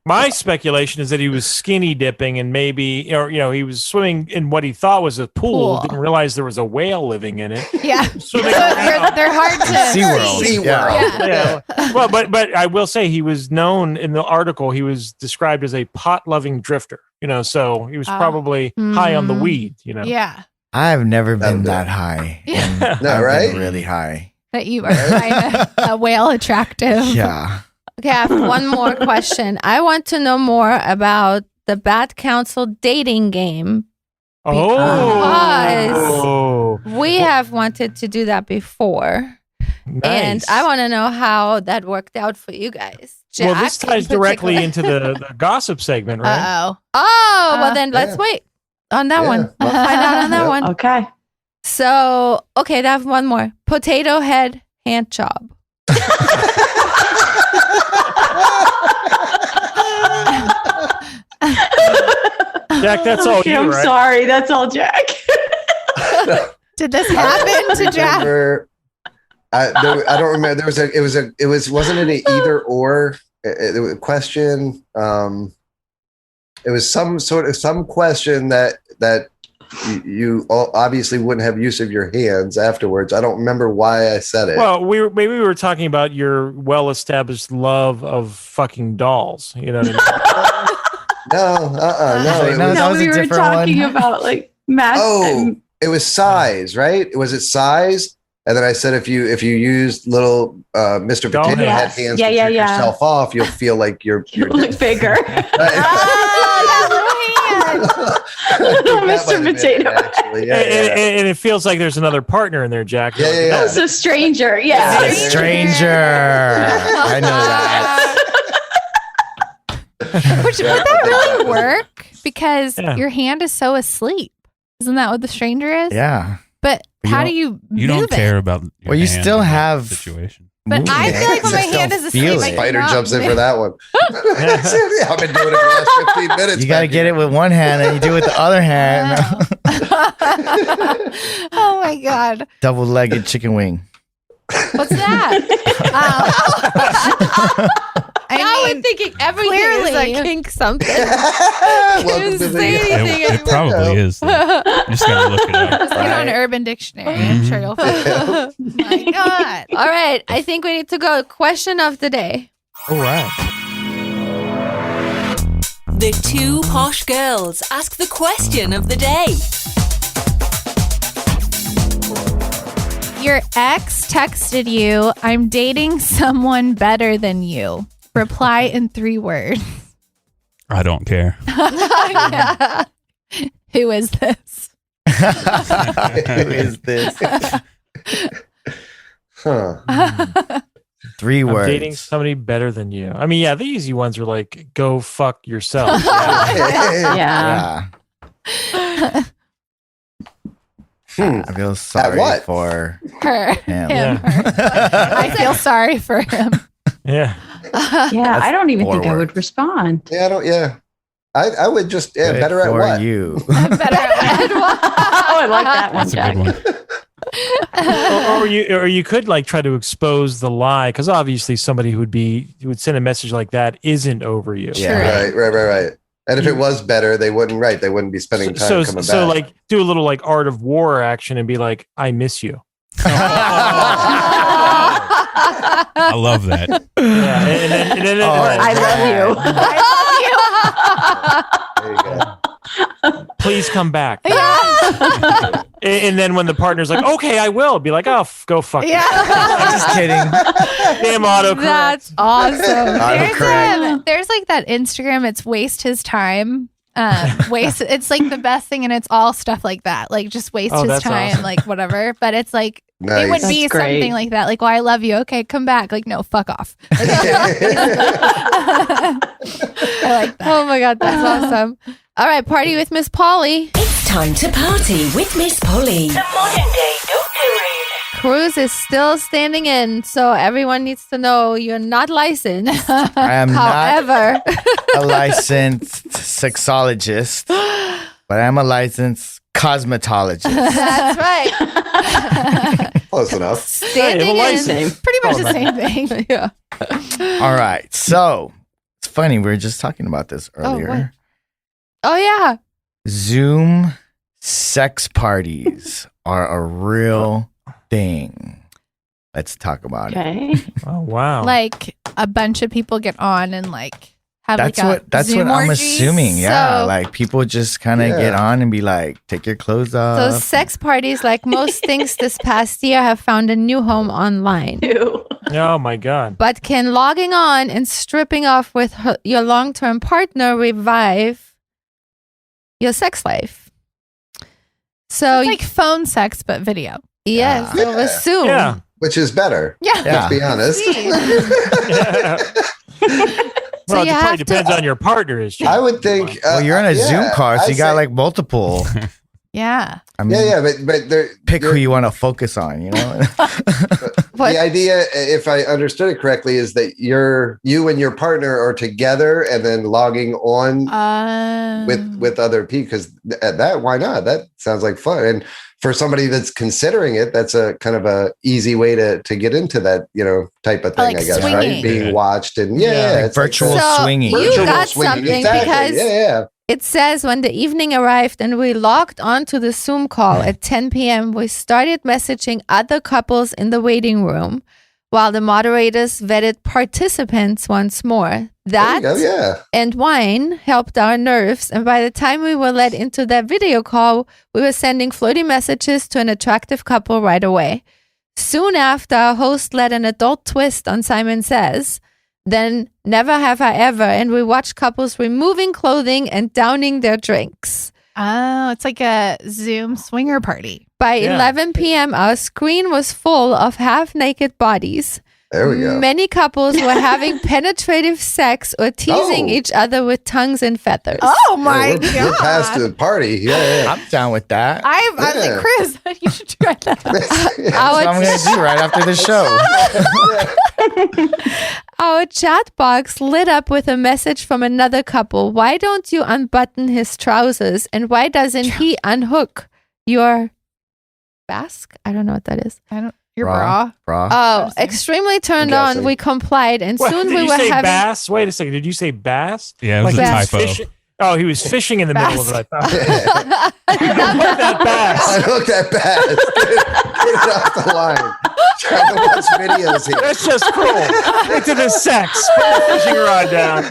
My speculation is that he was skinny dipping and maybe, or he was swimming in what he thought was a pool. Pool. Didn't realize there was a whale living in it. Yeah. Swimming So around. they're hard to SeaWorld. see. SeaWorld. Yeah. Yeah. Well, but I will say he was known in the article. He was described as a pot-loving drifter. So he was probably high on the weed. Yeah. I've never been Okay. that high. Yeah. And No, I've been right? really high. That you are kind of a whale attractive. Yeah. Okay, I have one more question. I want to know more about the Bad Counsel dating game. Oh. We have wanted to do that before. Nice. And I want to know how that worked out for you guys. Well, Jack this ties in directly particular. into the gossip segment, right? Uh-oh. Oh, well then let's Yeah. wait on that Yeah. one. We'll find out on that Yep. one. Okay. So, okay, I have one more. Potato head hand job. Jack, that's all Okay, you, I'm right? sorry. That's all Jack. Did this happen to Jack? Remember- I don't remember. Wasn't it an either or question? It was some question that you obviously wouldn't have use of your hands afterwards. I don't remember why I said it. Well, maybe we were talking about your well-established love of fucking dolls. You know what I mean? no. It No, was, that was a we were different talking one. about like math. oh, it was size, right? Was it size? And then I said, if you use little Mr. Doll Potato Head hands. hands Yeah, to yeah, jerk yeah. yourself off, you'll feel like you're you look bigger. Oh, Mr. Potato. Actually, yeah, And it feels like there's another partner in there, Jack. You're Yeah, like, yeah, yeah. That's a stranger. Yeah. A stranger. I know that. Would that really work? Because Yeah. your hand is so asleep. Isn't that what the stranger is? Yeah. But You how don't- do you You move don't it? care about your Well, you hand still in that have- situation. But I feel like when my Just hand don't is feel asleep, it. I Spider cannot jumps in move. for that one. I've been doing it for the last 15 minutes. You got to back get here. it with one hand and you do it with the other hand. Oh my god. Double-legged chicken wing. What's that? I mean, thinking everything is a kink something. Welcome to say the- anything It probably is. Though. You just gotta look it up. Just get on Urban Dictionary. I'm sure you'll find it. My God. All right. I think we need to go. Question of the day. All right. The two posh girls ask the question of the day. Your ex texted you, I'm dating someone better than you. Reply in 3 words. I don't care. Who is this? Who is this? Huh. 3 I'm words. dating somebody better than you. I mean, yeah, the easy ones are like, go fuck yourself. Yeah. Yeah. I feel sorry what? for Her. him. Him. I feel sorry for him. Yeah. Yeah. I don't even think I 4 would respond. Yeah, I don't. Yeah, I would just Good better at for what? you. Better at what? Oh, I like that one, That's a Jack. good one. or you could like try to expose the lie, because obviously somebody who would send a message like that isn't over you. Yeah. Right. And if it was better, they wouldn't be spending time So coming so back. like do a little like art of war action and be like, I miss you. I love that. Yeah, and then I love you. There you go. please come back. Yeah. And then when the partner's like, okay, I will, be like, oh, go fuck. Yeah. I'm just kidding. Damn autocorrect. That's awesome. Autocorrect. There's like that Instagram, it's waste his time. Waste it's like the best thing, and it's all stuff like that. Like just waste Oh, his that's time, awesome. like whatever. But it's like Nice. it would be That's great. something like that. Like, well, I love you. Okay, come back. Like, no, fuck off. I like that. Oh my God, that's awesome. All right, party with Miss Polly. It's time to party with Miss Polly. The modern day doctorate. Cruise is still standing in, so everyone needs to know you're not licensed. I am not However, a licensed sexologist, but I'm a licensed cosmetologist. that's right. Close enough. Standing in. license. Pretty much the same thing. Yeah. All right. So it's funny. We were just talking about this what? earlier. Oh yeah. Zoom sex parties are a real thing. Let's talk about it. Okay. Oh, wow. Like a bunch of people get on and like have That's like a what Zoom I'm orgy. assuming. Yeah. So- Like people just kind of Yeah. get on and be like, take your clothes So off. sex parties, like most things this past year, have found a new home online. Ew. Oh, my God. But can logging on and stripping off with your long-term partner revive your sex life? So It's like phone sex but video. yes, Yeah. it was soon. Yeah. Which is better. Yeah. Yeah. Let's be honest. Well, you it have probably to- depends on your partner. Is I would think. Well, you're in a Zoom call, so I you got say- like multiple. Yeah. I mean, Yeah, but there. pick there- who you want to focus on, you know? What? The idea, if I understood it correctly, is that you and your partner are together and then logging on with other people. Because that, why not? That sounds like fun. And for somebody that's considering it, that's a kind of a easy way to get into that, type of thing. Like I guess, swinging. right? Being watched and Like it's like virtual that. So swinging. you Virtual got swinging, something exactly. because yeah. it says when the evening arrived and we logged onto the Zoom call at 10 p.m., we started messaging other couples in the waiting room while the moderators vetted participants once more. That There you go, yeah. and wine helped our nerves, and by the time we were led into that video call, we were sending flirty messages to an attractive couple right away. Soon after, our host led an adult twist on Simon Says. Then Never Have I Ever, and we watched couples removing clothing and downing their drinks. Oh, it's like a Zoom swinger party. By Yeah. 11 p.m., our screen was full of half-naked bodies. There we go. Many couples were having penetrative sex or teasing Oh. each other with tongues and feathers. Oh my Yeah, we're past the party. Yeah. I'm down with that. I'm Yeah. like, Chris, you should try that. That's what I'm going to do right after the show. Our chat box lit up with a message from another couple. Why don't you unbutton his trousers? And why doesn't he unhook your basque? I don't know what that is. Your bra. Oh, extremely turned I'm on. guessing. We complied, and What, soon did we you were say having. bass? Wait a second. Did you say bass? Yeah, it was Like a he was typo. fishing- Oh, he was fishing in the middle of it. I thought. I that bass. looked at bass. Get it off the line. Trying to watch videos here. That's just cruel. Into the sex. Put the fishing rod down.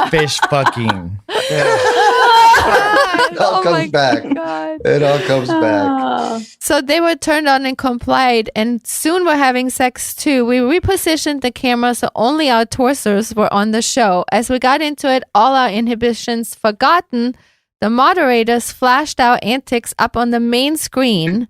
Fish fucking. It all comes back. God. It all comes back. Oh. So they were turned on and complied, and soon we're having sex too. We repositioned the camera so only our torsos were on the show. As we got into it, all our inhibitions forgotten, the moderators flashed our antics up on the main screen.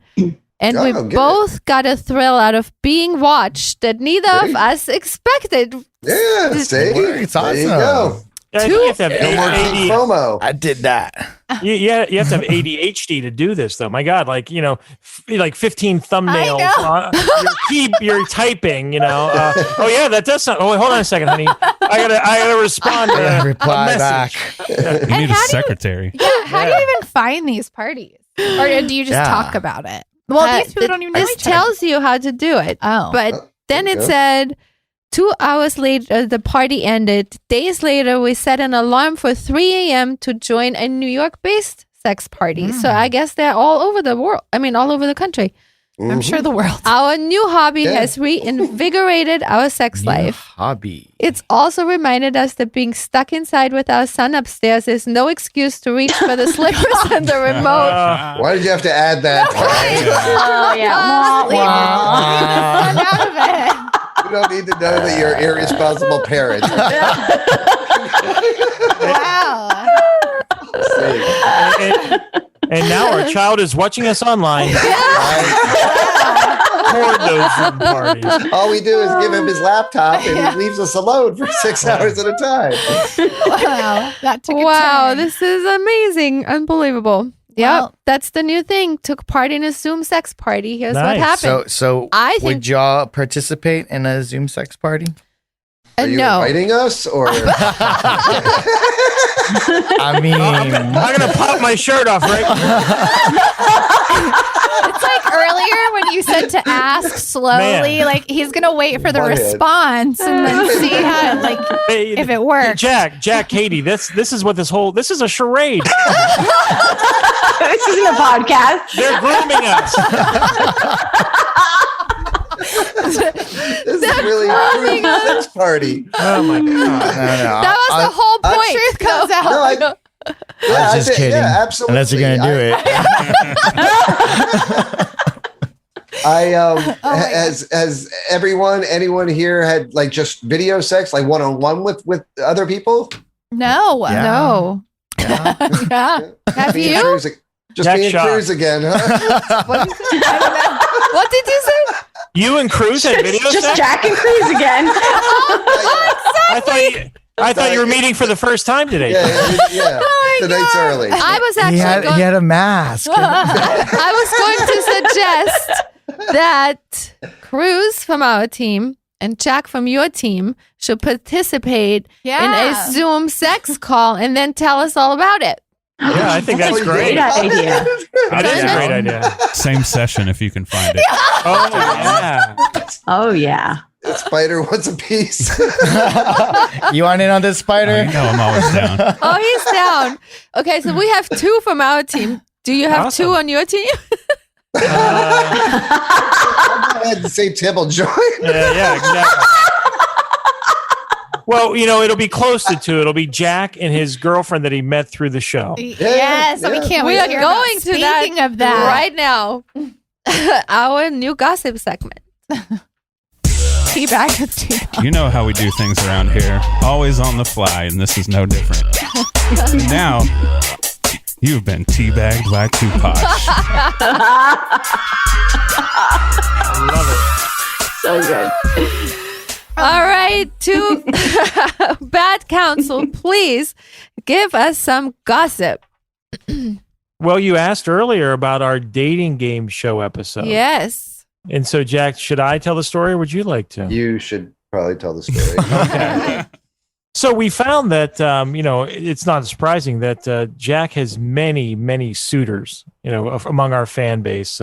And we Oh, good. both got a thrill out of being watched that neither of us expected. Yeah, see? It's There you awesome. go. Yeah, I think you have to have No more King FOMO. I did that. you have to have ADHD to do this, though. My God, like, like 15 thumbnails. You're typing, oh, yeah, that does sound. Oh, wait, hold on a second, honey. I gotta respond to a Reply message. back. You need a secretary. How do you even find these parties? Or do you just Yeah. talk about it? Well, these people don't even know This each other. tells you how to do it. Oh. But then there it you go. said 2 hours later, the party ended. Days later, we set an alarm for 3 a.m. to join a New York-based sex party. So I guess they're all over the world. I mean, all over the country. I'm sure the world. Our new hobby Yeah. has reinvigorated our sex New life. hobby. It's also reminded us that being stuck inside with our son upstairs is no excuse to reach for the slippers and the remote. Why did you have to add that? Oh, yeah. Leave the sun out of it. You don't need to know that you're irresponsible parents. Wow. And now our child is watching us online. Record those Zoom parties. All we do is give him his laptop and he leaves us alone for 6 hours at a time. Wow. That took a Wow, turn. this is amazing. Unbelievable. Yep, Well- that's the new thing. Took part in a Zoom sex party. Here's what Nice. happened. So I think- would y'all participate in a Zoom sex party? Are you no. inviting us or? I mean, I'm gonna pop my shirt off right It's like earlier when you said to ask slowly, Man. like he's gonna wait for the One head. response and then see how, like, Hey, if it works. Jack, Katie, this is what this is a charade. This isn't a podcast. They're grooming us. This is really a sex party. Oh my God. no. That was the whole point. Truth comes out. No, I was just kidding. Yeah, absolutely. Unless you're gonna do it. Has anyone here had like just video sex, like one-on-one with other people? No. Yeah. No. Yeah. Have Being you? Cruz, just Jack being shot. Cruz again, huh? What did you say? You and Cruz had video Just sex? Jack and Cruz again. I thought you were meeting for the first time today. Yeah. The night's early. I was He actually had, going, he had a mask. I was going to suggest that Cruz from our team and Jack from your team should participate in a Zoom sex call and then tell us all about it. Yeah, I think that's great. Great idea. That is a great idea. Same session if you can find it. Oh, yeah. Oh, yeah. Spider wants a piece. You want in on this, Oh, Spider? you know I'm always down. Oh, he's down. Okay, so we have 2 from our team. Do you have Awesome. 2 on your team? Go ahead and say Tim will join. Yeah, exactly. Well, it'll be close to 2. It'll be Jack and his girlfriend that he met through the show. Yes, we can't We wait are to hear going about. to that Speaking of that, right now. Our new gossip segment. teabag with teabag. You know how we do things around here. Always on the fly, and this is no different. Now, you've been teabagged by two Posh. I love it. So good. All right, to Bad Counsel, please give us some gossip. Well, you asked earlier about our dating game show episode. Yes. And so, Jack, should I tell the story or would you like to? You should probably tell the story. Okay. So we found that, it's not surprising that Jack has many, many suitors, among our fan base.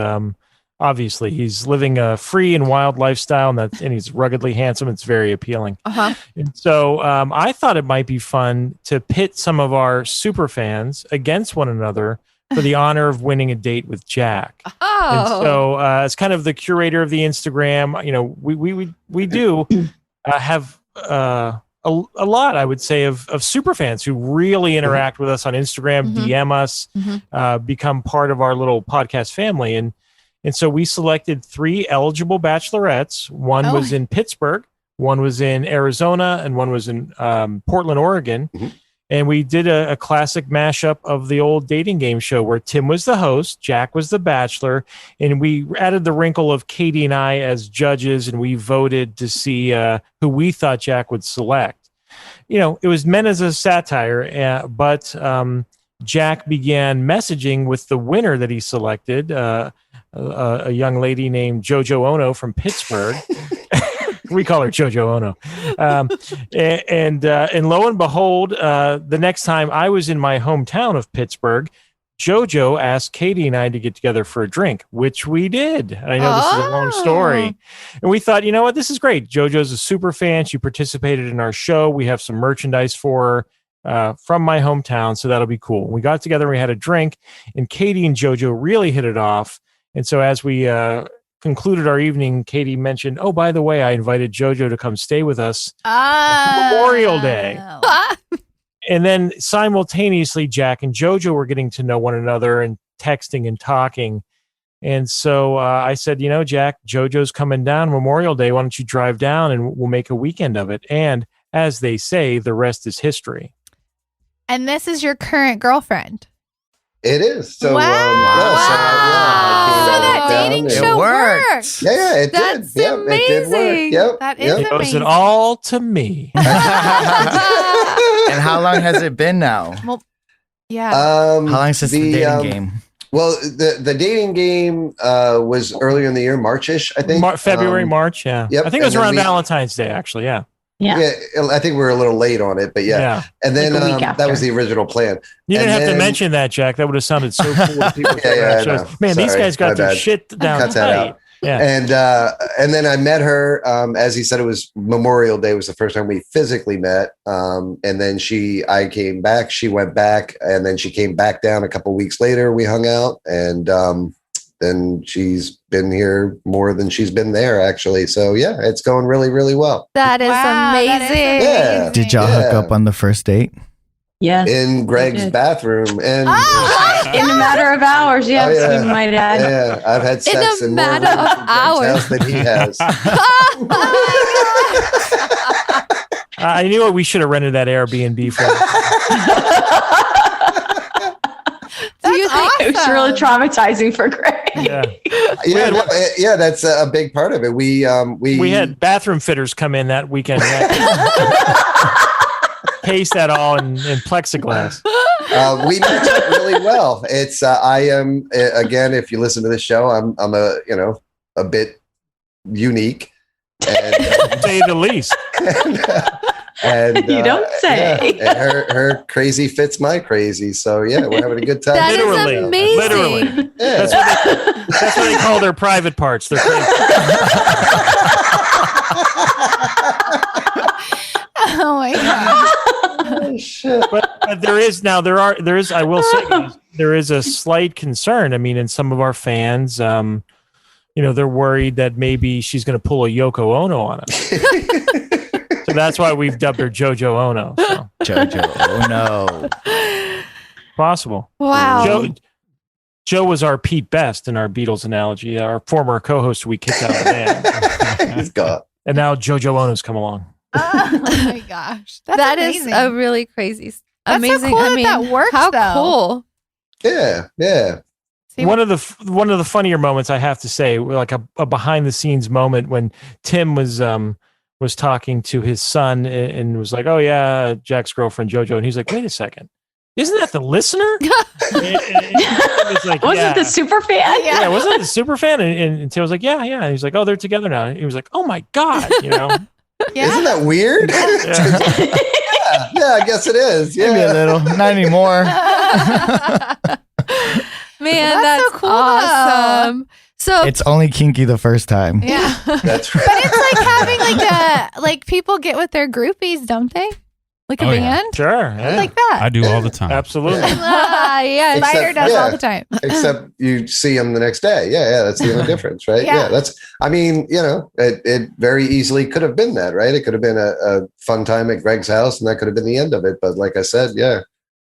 obviously, he's living a free and wild lifestyle, and he's ruggedly handsome. It's very appealing. And so I thought it might be fun to pit some of our super fans against one another for the honor of winning a date with Jack. And so as kind of the curator of the Instagram, you know, we do have a lot, I would say, of super fans who really interact with us on Instagram, DM us, become part of our little podcast family. And so we selected 3 eligible bachelorettes. One was in Pittsburgh, one was in Arizona, and one was in Portland, Oregon. And we did a classic mashup of the old dating game show where Tim was the host, Jack was the bachelor, and we added the wrinkle of Katy and I as judges, and we voted to see who we thought Jack would select. You know, it was meant as a satire, but Jack began messaging with the winner that he selected, a young lady named JoJo Ono from Pittsburgh. We call her JoJo Ono. And lo and behold, the next time I was in my hometown of Pittsburgh, JoJo asked Katy and I to get together for a drink, which we did. I know this is a long story. And we thought, you know what, this is great. JoJo's a super fan. She participated in our show. We have some merchandise for her from my hometown, so that'll be cool. We got together, we had a drink, and Katy and JoJo really hit it off. And so as we concluded our evening, Katy mentioned, oh, by the way, I invited JoJo to come stay with us for Memorial Day. And then simultaneously, Jack and JoJo were getting to know one another and texting and talking. And so I said, you know, Jack, JoJo's coming down Memorial Day. Why don't you drive down and we'll make a weekend of it? And as they say, the rest is history. And this is your current girlfriend. It is. So, Wow. I So came that down dating and- show worked. Yeah, it That's did. Yep, it did work. amazing. Yep. That is yep. It owes amazing. it all to me. And how long has it been now? Yeah. How long since the dating game? Well, the dating game was earlier in the year, March-ish, I think. February, March, yeah. Yep, I think it was and then around we- Valentine's Day, actually, yeah. Yeah, I think we were a little late on it, but yeah. And then Like a week that after. was the original plan. You didn't And have to then- mention that, Jack. That would have sounded so cool. If people Yeah, I know. Man, these Sorry, guys got my their bad. shit down Cut that tight. out. Yeah. And then I met her, as he said, it was Memorial Day was the first time we physically met. And then I came back, she went back, and then she came back down a couple weeks later. We hung out, and then she's been here more than she's been there, actually. So yeah, it's going really, really well. That is Wow, that is amazing. Yeah. Did y'all hook up on the first date? Yes. In Gregg's did. bathroom, and In a matter of hours, yes, Oh, yeah. we might add. yeah, I've had sex a in more matter rooms of in Gregg's hours. house than he has. I knew it. We should have rented that Airbnb for Do you think It was really traumatizing for Greg. Yeah. Yeah, that's a big part of it. We had bathroom fitters come in that weekend. Paste that all in plexiglass. we match up really well. It's I am again. If you listen to this show, I'm a bit unique, and, Say the least. and You don't say. yeah, and her crazy fits my crazy. So yeah, we're having a good time. That is Literally. amazing. Literally. Yeah. That's what they call their private parts. They're crazy. Oh my god. Oh, shit. But there is I will say guys, there is a slight concern. I mean, in some of our fans, they're worried that maybe she's going to pull a Yoko Ono on us. So that's why we've dubbed her JoJo Ono. So. JoJo, oh no. Possible. Wow. Joe was our Pete Best in our Beatles analogy, our former co-host we kicked out of the band. He's gone. And now JoJo Ono's come along. Oh my gosh. That's That is amazing. a really crazy, That's so amazing. cool I that mean, that works, how though. cool. Yeah. See, One of the funnier moments, I have to say, like a behind the scenes moment when Tim was talking to his son and was like, "Oh yeah, Jack's girlfriend JoJo," and he's like, "Wait a second, isn't that the listener?" It's like, Wasn't the super fan? yeah, wasn't it the super fan? And Tim was like, yeah. And he's like, "Oh, they're together now." And he was like, "Oh my god," Isn't yeah. that weird? Yeah, I guess it is. Maybe a Yeah. little. Not anymore. Man, That's that's so cool, awesome. So It's only kinky the first time. Yeah. That's right. But it's like having like people get with their groupies, don't they? Like a Oh, yeah. band? Sure. Yeah. Like that. I do all the time. Absolutely. yes. Except- Spider does yeah. all the time. Except you see them the next day. Yeah, that's the only difference, right? Yeah. That's. I mean, it very easily could have been that, right? It could have been a fun time at Gregg's house, and that could have been the end of it. But like I said,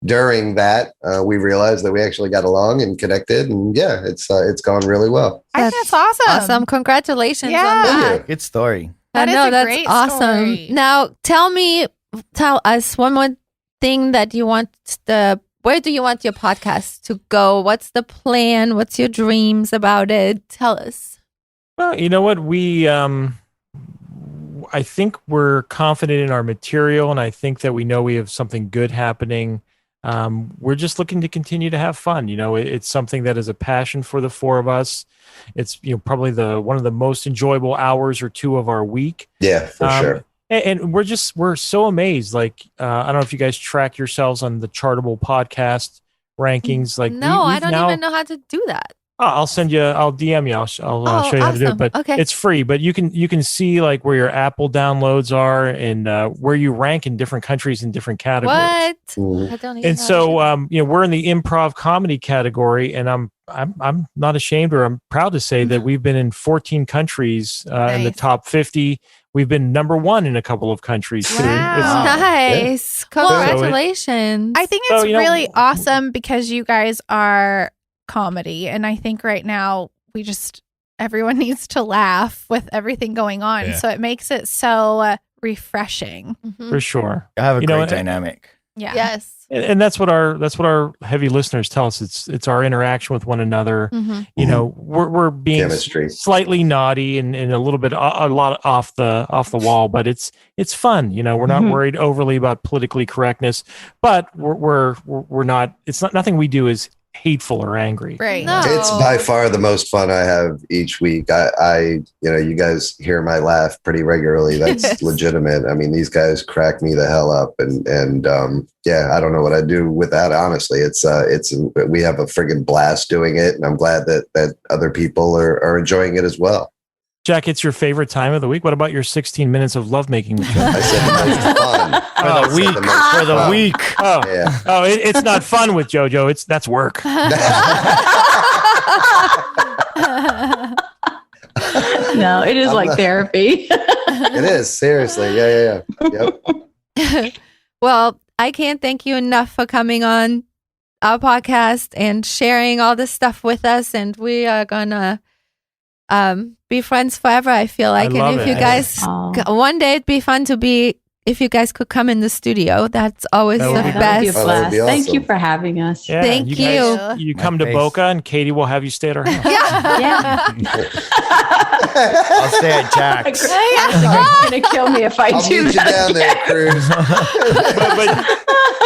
during that, we realized that we actually got along and connected, and it's gone really well. I think that's awesome. Awesome. Congratulations Yeah. on that. Thank you. Good story. That I is know a that's great awesome. story. Now tell us one more thing that you want where do you want your podcast to go? What's the plan? What's your dreams about it? Tell us. Well, you know what? I think we're confident in our material, and I think that we know we have something good happening. We're just looking to continue to have fun. It's something that is a passion for the four of us. It's probably one of the most enjoyable hours or two of our week. Yeah, for sure. And we're so amazed. Like, I don't know if you guys track yourselves on the Chartable podcast rankings. Like, No, I we've don't now- even know how to do that. I'll send you. I'll DM you. I'll show you how to do it. awesome. But Okay. it's free. But you can see like where your Apple downloads are and where you rank in different countries in different categories. What? Mhm. I don't even And know. so we're in the improv comedy category, and I'm not ashamed, or I'm proud to say that we've been in 14 countries in the Nice. top 50. We've been number one in a couple of countries too. Wow. It's- Nice. Congratulations. I think So, it's you know- really awesome because you guys are comedy. And I think right now everyone needs to laugh with everything going on. Yeah. So it makes it so refreshing. Mhm. for sure. I have a You know, great and- dynamic. Yeah. Yes. And that's what our heavy listeners tell us. It's our interaction with one another. Mhm. We're being Chemistry. slightly naughty and a little bit a lot off the wall, but it's fun. We're not worried overly about politically correctness, but we're not. It's not nothing we do is hateful or angry. Right. No. It's by far the most fun I have each week. You guys hear my laugh pretty regularly. That's Yes. legitimate. I mean, these guys crack me the hell up, and I don't know what I'd do without. Honestly, we have a friggin' blast doing it, and I'm glad that other people are enjoying it as well. Jack, it's your favorite time of the week. What about your 16 minutes of lovemaking with Joe? I said the most fun For the week. For the week. Oh, Yeah. it's not fun with JoJo. That's work. No, it is I'm like not- therapy. It is seriously. Yeah. Yep. Well, I can't thank you enough for coming on our podcast and sharing all this stuff with us. And we are gonna be friends forever, I feel like. I love And if it. you guys Aw. one day it'd be fun to be if you guys could come in the studio. That's always That the would be That would be a best. Oh, that would blast. be Thank you awesome. for having us. Yeah, Thank guys- you. You My come to face. Boca, and Katie will have you stay at her house. Yeah. Yeah. I'll stay at Jack's. You're gonna kill me if I I'll do meet you that. down there, Cruz.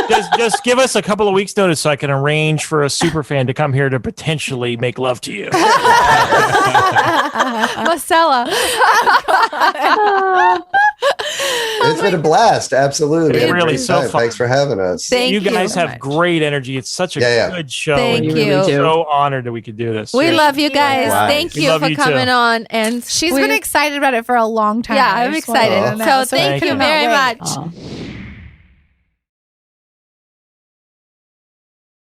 but just give us a couple of weeks' notice so I can arrange for a super fan to come here to potentially make love to you. Marcella. It's been a blast. Absolutely. It's really Great so time. fun. Thanks for having us. Thank you you guys so have much. great energy. It's such a Yeah. good show. Thank and you. we're do. so honored that we could do this. We Seriously. love you guys. Wow. Thank We you love for you too. coming on. And She's we- been excited about it for a long time. Yeah, I I'm just wanted excited. to know. So we thank you cannot very wait. much. Aw.